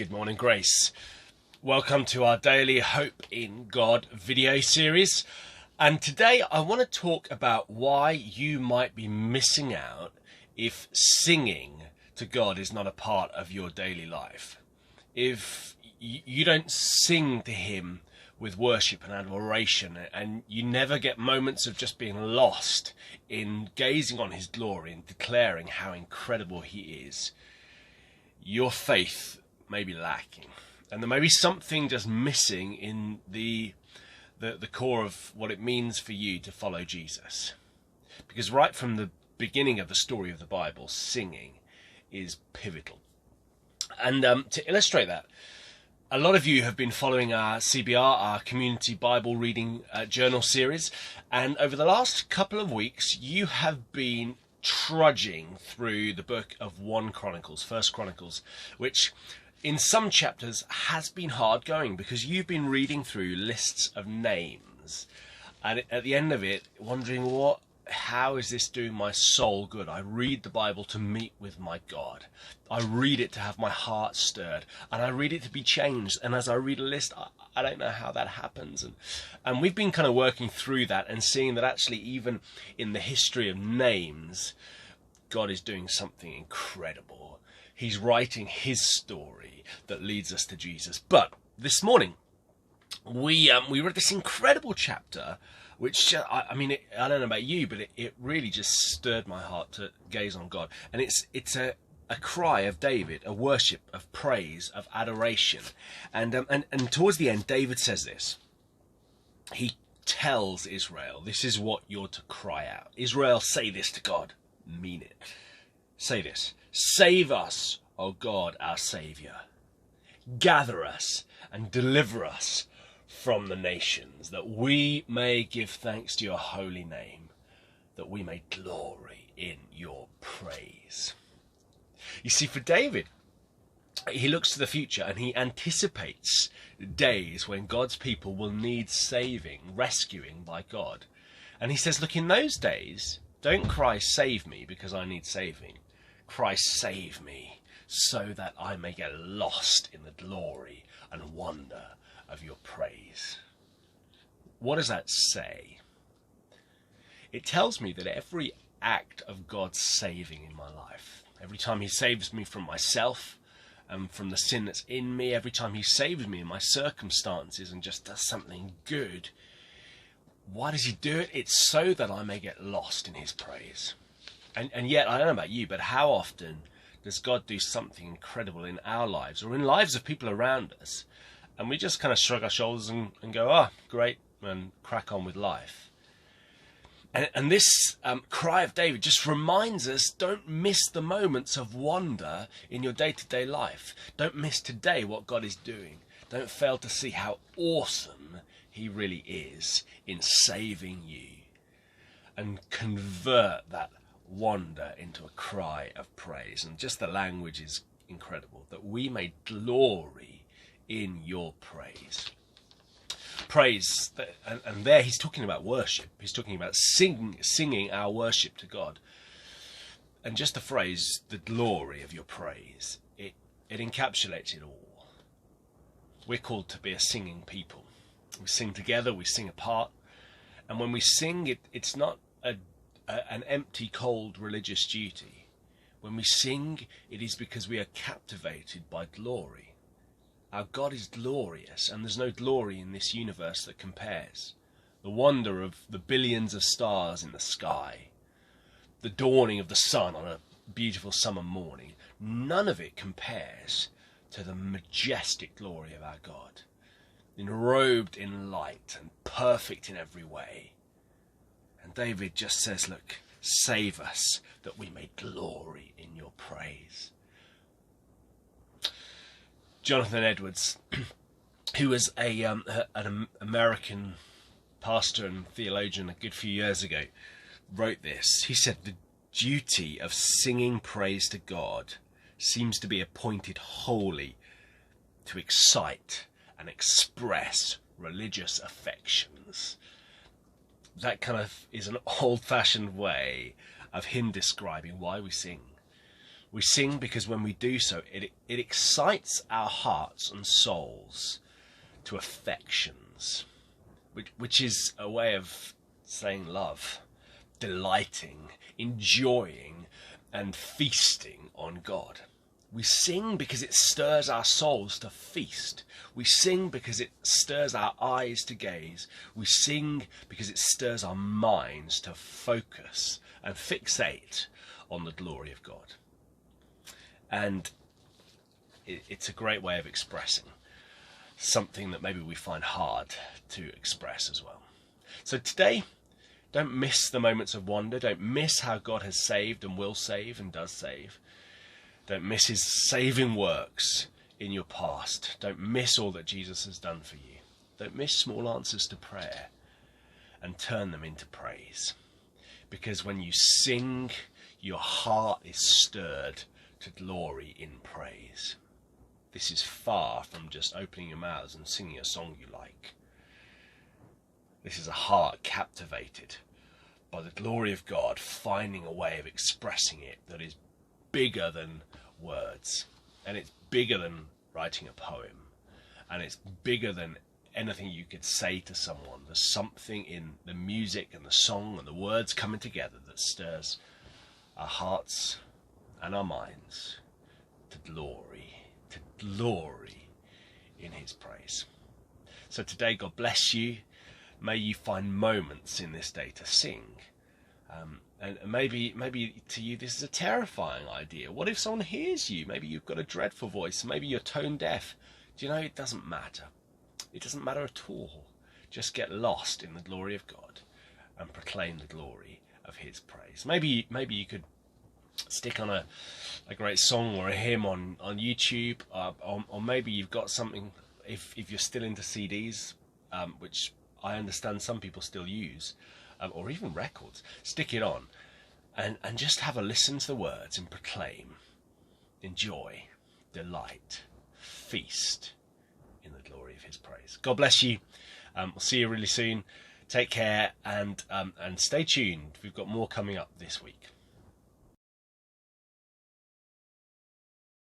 Good morning, Grace. Welcome to our daily Hope in God video series. And today I want to talk about why you might be missing out if singing to God is not a part of your daily life. If you don't sing to Him with worship and adoration, and you never get moments of just being lost in gazing on His glory and declaring how incredible He is, your faith may be lacking, and there may be something just missing in the core of what it means for you to follow Jesus. Because right from the beginning of the story of the Bible, singing is pivotal. And to illustrate that, a lot of you have been following our CBR, our Community Bible Reading Journal series, and over the last couple of weeks you have been trudging through the book of 1 Chronicles, which in some chapters has been hard going because you've been reading through lists of names, and at the end of it wondering, how is this doing my soul good? I read the Bible to meet with my God. I read it to have my heart stirred, and I read it to be changed. And as I read a list, I don't know how that happens. And we've been kind of working through that and seeing that actually even in the history of names, God is doing something incredible. He's writing His story that leads us to Jesus. But this morning, we read this incredible chapter, which, I don't know about you, but it really just stirred my heart to gaze on God. And it's a cry of David, a worship of praise, of adoration. And towards the end, David says this. He tells Israel, this is what you're to cry out. Israel, say this to God. Mean it. Say this. Save us, O God, our Saviour. Gather us and deliver us from the nations, that we may give thanks to your holy name, that we may glory in your praise. You see, for David, he looks to the future and he anticipates days when God's people will need saving, rescuing by God. And he says, look, in those days, don't cry, save me, because I need saving. Cry, save me, so that I may get lost in the glory and wonder of your praise. What does that say? It tells me that every act of God's saving in my life, every time He saves me from myself and from the sin that's in me, every time He saves me in my circumstances and just does something good, why does He do it? It's so that I may get lost in His praise. And yet, I don't know about you, but how often does God do something incredible in our lives or in lives of people around us, and we just kind of shrug our shoulders and go, great, and crack on with life? And this cry of David just reminds us, don't miss the moments of wonder in your day-to-day life. Don't miss today what God is doing. Don't fail to see how awesome He really is in saving you. And convert that wonder into a cry of praise. And just the language is incredible, that we may glory in your praise. Praise, and there he's talking about worship. He's talking about singing our worship to God. And just the phrase, the glory of your praise, it encapsulates it all. We're called to be a singing people. We sing together, we sing apart. And when we sing, it's not an empty, cold religious duty. When we sing, it is because we are captivated by glory. Our God is glorious, and there's no glory in this universe that compares. The wonder of the billions of stars in the sky, the dawning of the sun on a beautiful summer morning, none of it compares to the majestic glory of our God, enrobed in light and perfect in every way. And David just says, look, save us that we may glory in your praise. Jonathan Edwards, who was an American pastor and theologian a good few years ago, wrote this. He said, the duty of singing praise to God seems to be appointed wholly to excite and express religious affections. That kind of is an old-fashioned way of him describing why we sing. We sing because when we do so, it excites our hearts and souls to affections, which is a way of saying love, delighting, enjoying, and feasting on God. We sing because it stirs our souls to feast. We sing because it stirs our eyes to gaze. We sing because it stirs our minds to focus and fixate on the glory of God. And it's a great way of expressing something that maybe we find hard to express as well. So today, don't miss the moments of wonder. Don't miss how God has saved and will save and does save. Don't miss his saving works in your past. Don't miss all that Jesus has done for you. Don't miss small answers to prayer, and turn them into praise. Because when you sing, your heart is stirred to glory in praise. This is far from just opening your mouths and singing a song you like. This is a heart captivated by the glory of God, finding a way of expressing it that is bigger than words, and it's bigger than writing a poem, and it's bigger than anything you could say to someone. There's something in the music and the song and the words coming together that stirs our hearts and our minds to glory in his praise. So today, God bless you. May you find moments in this day to sing. And maybe to you this is a terrifying idea. What if someone hears you? Maybe you've got a dreadful voice. Maybe you're tone deaf. Do you know, it doesn't matter. It doesn't matter at all. Just get lost in the glory of God and proclaim the glory of his praise. Maybe you could stick on a great song or a hymn on YouTube, or maybe you've got something, if you're still into CDs, which I understand some people still use, or even records, stick it on and just have a listen to the words and proclaim, enjoy, delight, feast in the glory of his praise. God bless you. We'll see you really soon. Take care and stay tuned. We've got more coming up this week.